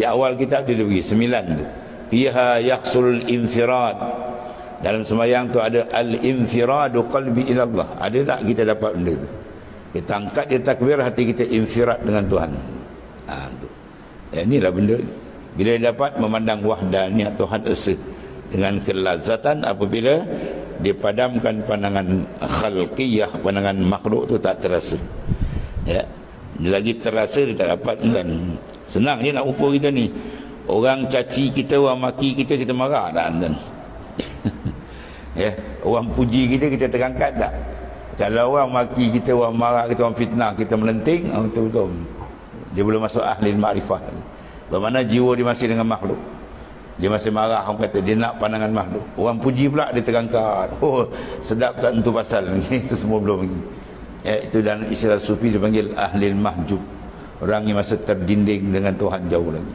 Di awal kitab dia bagi 9 tu. Fiha yahsul infirad. Dalam sembahyang tu ada al-infiradu qalbi ila Allah. Ada tak kita dapat benda tu? Kita angkat dia takbir, hati kita infirad dengan Tuhan. Tu. Inilah benda. Bila dia dapat memandang wahdaniyat Tuhan esa dengan kelazatan apabila dipadamkan pandangan khalqiyah, pandangan makhluk tu tak terasa. Ya. Dia lagi terasa dia tak dapat kan. Senang je nak ukur kita ni. Orang caci kita, orang maki kita, kita marah tak kan? Ya, orang puji kita, kita terangkat tak? Kalau orang maki kita, orang marah kita, orang fitnah kita, melenting, betul-betul dia belum masuk ahli ma'rifah. Bermakna jiwa dia masih dengan makhluk. Dia masih marah, orang kata dia nak pandangan makhluk. Orang puji pula dia terangkat. Oh, sedap tak tentu pasal. Itu semua belum lagi. Ya, itu dalam istilah sufi dipanggil ahli mahjub. Orang yang masih terdinding dengan Tuhan jauh lagi.